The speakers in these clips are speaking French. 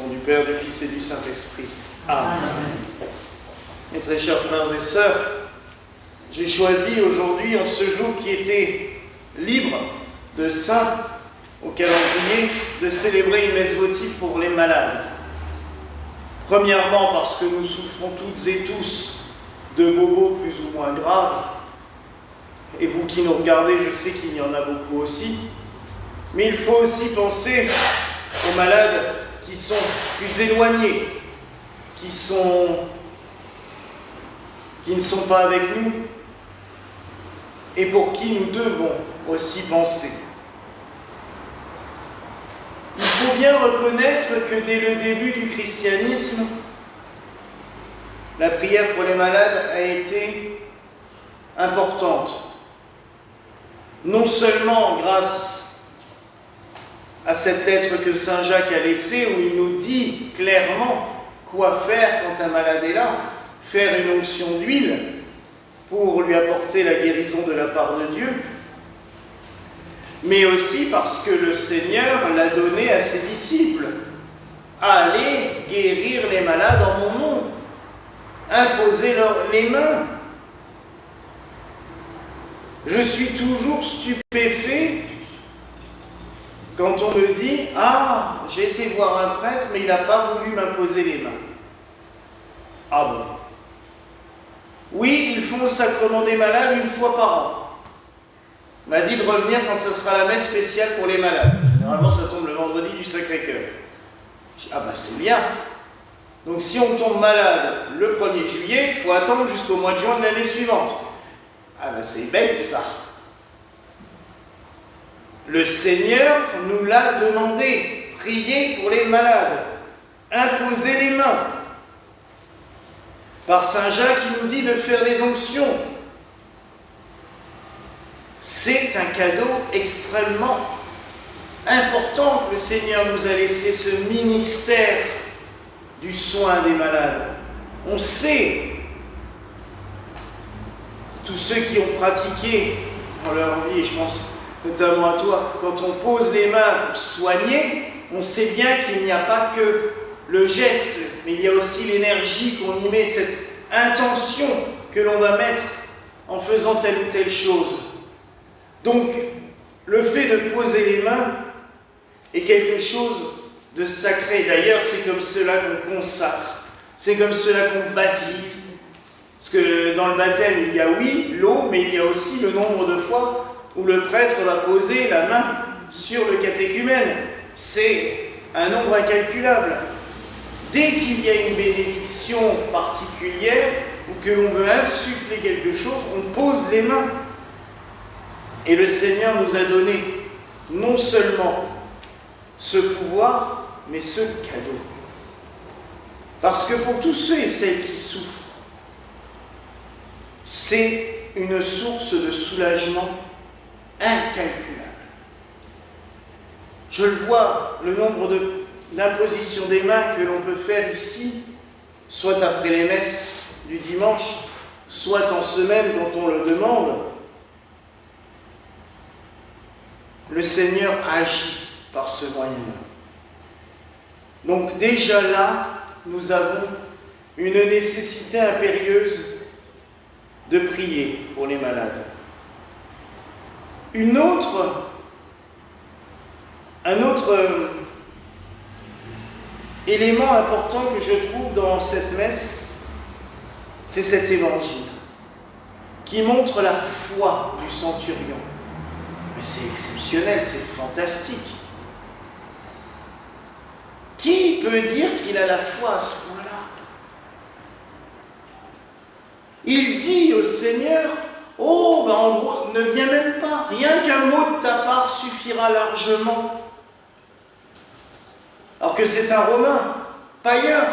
nom du Père, du Fils et du Saint-Esprit. Amen. Mes très chers frères et sœurs, j'ai choisi aujourd'hui, en ce jour qui était libre de saint au calendrier, de célébrer une messe votive pour les malades. Premièrement, parce que nous souffrons toutes et tous de bobos plus ou moins graves. Et vous qui nous regardez, je sais qu'il y en a beaucoup aussi. Mais il faut aussi penser aux malades qui sont plus éloignés, qui ne sont pas avec nous, et pour qui nous devons aussi penser. Il faut bien reconnaître que dès le début du christianisme, la prière pour les malades a été importante. Non seulement grâce à cette lettre que saint Jacques a laissée, où il nous dit clairement quoi faire quand un malade est là, faire une onction d'huile pour lui apporter la guérison de la part de Dieu, mais aussi parce que le Seigneur l'a donné à ses disciples. Allez guérir les malades en mon nom, imposez-leur les mains. Je suis toujours stupéfait quand on me dit « Ah, j'ai été voir un prêtre, mais il n'a pas voulu m'imposer les mains. » Ah bon? Oui, ils font le sacrement des malades une fois par an. On m'a dit de revenir quand ce sera la messe spéciale pour les malades. Généralement, ça tombe le vendredi du Sacré-Cœur. Je dis, ah ben c'est bien. Donc si on tombe malade le 1er juillet, il faut attendre jusqu'au mois de juin de l'année suivante. Ah ben c'est bête ça. Le Seigneur nous l'a demandé. Priez pour les malades. Imposez les mains. Par saint Jacques, il nous dit de faire les onctions. C'est un cadeau extrêmement important que le Seigneur nous a laissé, ce ministère du soin des malades. On sait, tous ceux qui ont pratiqué dans leur vie, et je pense notamment à toi, quand on pose les mains pour soigner, on sait bien qu'il n'y a pas que le geste, mais il y a aussi l'énergie qu'on y met, cette intention que l'on va mettre en faisant telle ou telle chose. Donc, le fait de poser les mains est quelque chose de sacré. D'ailleurs, c'est comme cela qu'on consacre, c'est comme cela qu'on baptise. Parce que dans le baptême, il y a oui, l'eau, mais il y a aussi le nombre de fois où le prêtre va poser la main sur le catéchumène. C'est un nombre incalculable. Dès qu'il y a une bénédiction particulière ou que l'on veut insuffler quelque chose, on pose les mains. Et le Seigneur nous a donné non seulement ce pouvoir, mais ce cadeau. Parce que pour tous ceux et celles qui souffrent, c'est une source de soulagement incalculable. Je le vois, le nombre d'impositions des mains que l'on peut faire ici, soit après les messes du dimanche, soit en semaine quand on le demande. Le Seigneur agit par ce moyen-là. Donc déjà là, nous avons une nécessité impérieuse de prier pour les malades. Un autre élément important que je trouve dans cette messe, c'est cet évangile qui montre la foi du centurion. Mais c'est exceptionnel, c'est fantastique. Qui peut dire qu'il a la foi à ce point-là? Il dit au Seigneur, oh, ben en gros, ne viens même pas, rien qu'un mot de ta part suffira largement. Alors que c'est un Romain, païen.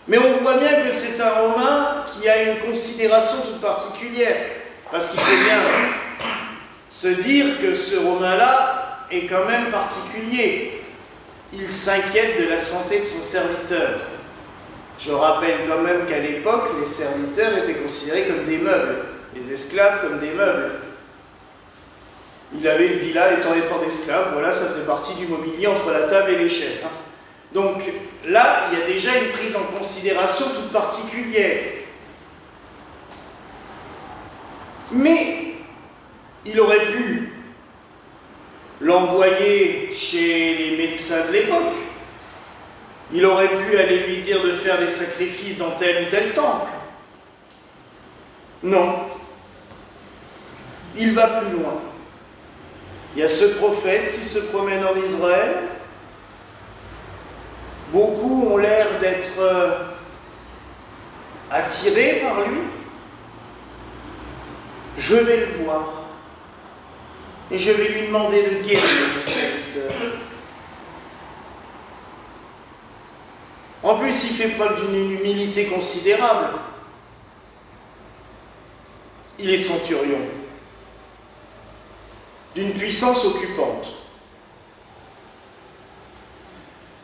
Mais on voit bien que c'est un Romain qui a une considération toute particulière. Parce qu'il faut bien se dire que ce Romain-là est quand même particulier. Il s'inquiète de la santé de son serviteur. Je rappelle quand même qu'à l'époque, les serviteurs étaient considérés comme des meubles, les esclaves comme des meubles. Il avait une villa étant d'esclave, voilà, ça faisait partie du mobilier entre la table et les chaises. Hein. Donc là, il y a déjà une prise en considération toute particulière. Mais il aurait pu l'envoyer chez les médecins de l'époque. Il aurait pu aller lui dire de faire des sacrifices dans tel ou tel temple. Non. Il va plus loin. Il y a ce prophète qui se promène en Israël. Beaucoup ont l'air d'être attirés par lui. Je vais le voir. Et je vais lui demander de guérir le serviteur. En plus, il fait preuve d'une humilité considérable. Il est centurion, d'une puissance occupante.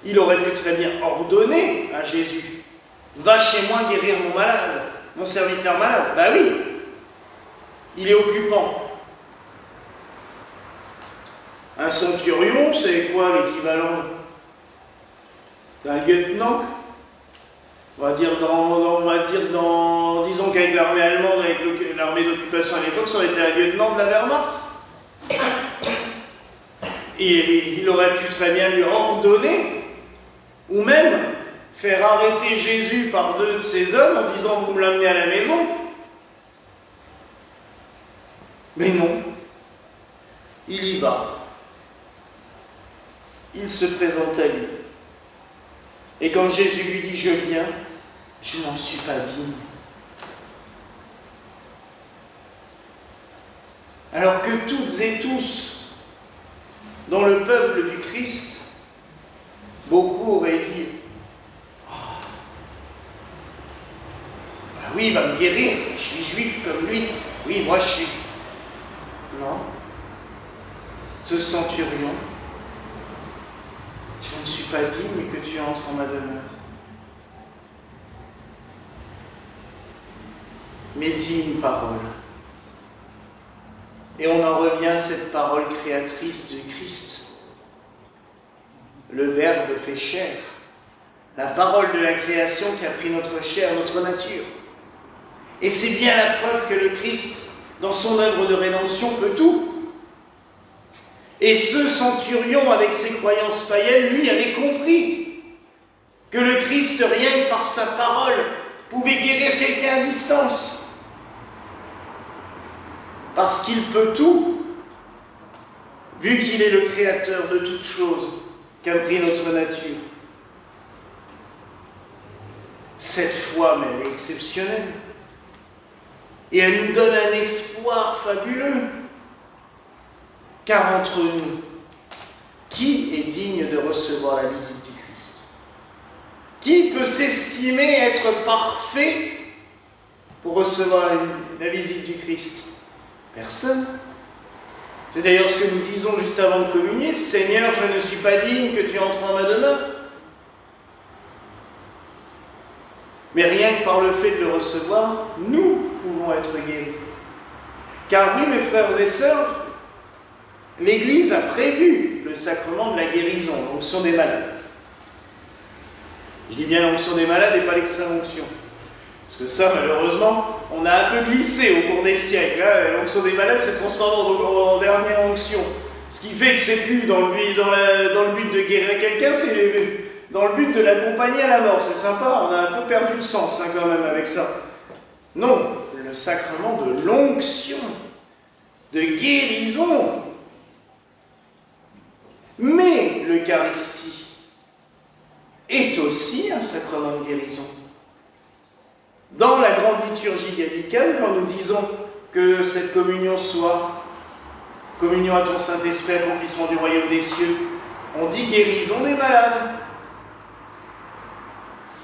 Il aurait pu très bien ordonner à Jésus « Va chez moi guérir mon malade, mon serviteur malade. » Ben oui, il est occupant. Un centurion, c'est quoi l'équivalent d'un lieutenant? Disons qu'avec l'armée allemande, avec l'armée d'occupation à l'époque, ça aurait été un lieutenant de la Wehrmacht. Et il aurait pu très bien lui ordonner, ou même faire arrêter Jésus par 2 de ses hommes en disant « Vous me l'amenez à la maison ». Mais non, il y va. Il se présente à lui. Et quand Jésus lui dit « Je viens », je n'en suis pas digne. Alors que toutes et tous, dans le peuple du Christ, beaucoup auraient dit « Ah oui, il va me guérir, je suis juif comme lui, oui, moi je suis... » Non, ce centurion, je ne suis pas digne que tu entres en ma demeure. Mais dis une parole. Et on en revient à cette parole créatrice du Christ. Le Verbe fait chair. La parole de la création qui a pris notre chair, notre nature. Et c'est bien la preuve que le Christ, dans son œuvre de rédemption, peut tout. Et ce centurion, avec ses croyances païennes, lui, avait compris que le Christ, rien que par sa parole, pouvait guérir quelqu'un à distance. Parce qu'il peut tout, vu qu'il est le créateur de toutes choses, qu'a pris notre nature. Cette foi, mais elle est exceptionnelle. Et elle nous donne un espoir fabuleux. Car entre nous, qui est digne de recevoir la visite du Christ? Qui peut s'estimer être parfait pour recevoir la visite du Christ? Personne. C'est d'ailleurs ce que nous disons juste avant de communier. Seigneur, je ne suis pas digne que tu entres en ma demeure. Mais rien que par le fait de le recevoir, nous pouvons être guéris. Car oui, mes frères et sœurs, l'Église a prévu le sacrement de la guérison, l'onction des malades. Je dis bien l'onction des malades et pas l'extrême-onction. Parce que ça, malheureusement, on a un peu glissé au cours des siècles. Hein. L'onction des malades s'est transformée en dernière onction. Ce qui fait que c'est plus dans le but de guérir quelqu'un, c'est dans le but de l'accompagner à la mort. C'est sympa, on a un peu perdu le sens quand même avec ça. Non, le sacrement de l'onction, de guérison. Mais l'Eucharistie est aussi un sacrement de guérison. Dans la grande liturgie gallicane, quand nous disons que cette communion soit communion à ton Saint-Esprit, accomplissement du royaume des cieux, on dit guérison des malades.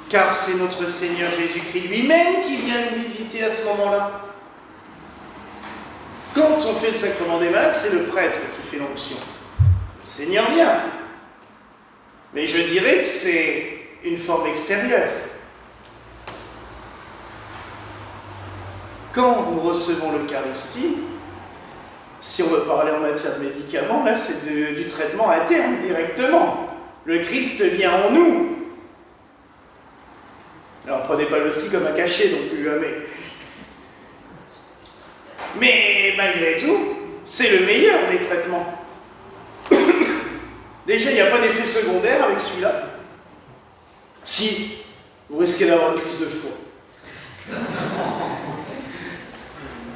Car c'est notre Seigneur Jésus-Christ lui-même qui vient nous visiter à ce moment-là. Quand on fait le sacrement des malades, c'est le prêtre qui fait l'onction. Le Seigneur vient. Mais je dirais que c'est une forme extérieure. Quand nous recevons l'Eucharistie, Si on veut parler en matière de médicaments, là c'est du traitement interne directement. Le Christ vient en nous. Alors prenez pas l'hostie comme un cachet non plus, mais malgré tout, c'est le meilleur des traitements. Déjà, il n'y a pas d'effet secondaire avec celui-là. Si, vous risquez d'avoir une crise de foie.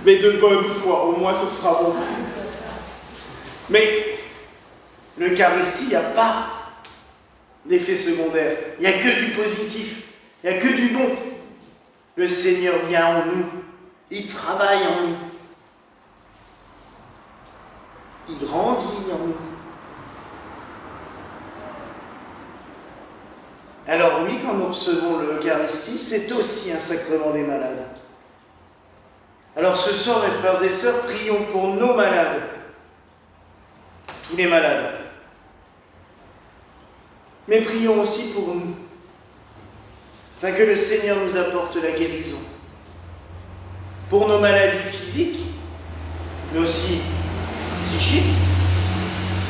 Mais de bonne foi, au moins ce sera bon. Mais l'Eucharistie, il n'y a pas d'effet secondaire. Il n'y a que du positif. Il n'y a que du bon. Le Seigneur vient en nous. Il travaille en nous. Il grandit en nous. Alors oui, quand nous recevons l'Eucharistie, c'est aussi un sacrement des malades. Alors ce soir, mes frères et sœurs, prions pour nos malades. Tous les malades. Mais prions aussi pour nous. Afin que le Seigneur nous apporte la guérison. Pour nos maladies physiques, mais aussi psychiques,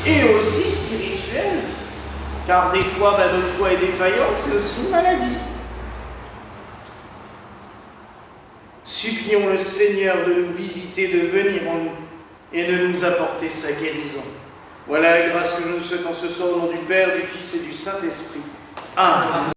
et aussi spirituelles. Car des fois, notre foi est défaillante, c'est aussi une maladie. Supplions le Seigneur de nous visiter, de venir en nous, et de nous apporter sa guérison. Voilà la grâce que je nous souhaite en ce soir au nom du Père, du Fils et du Saint-Esprit. Amen.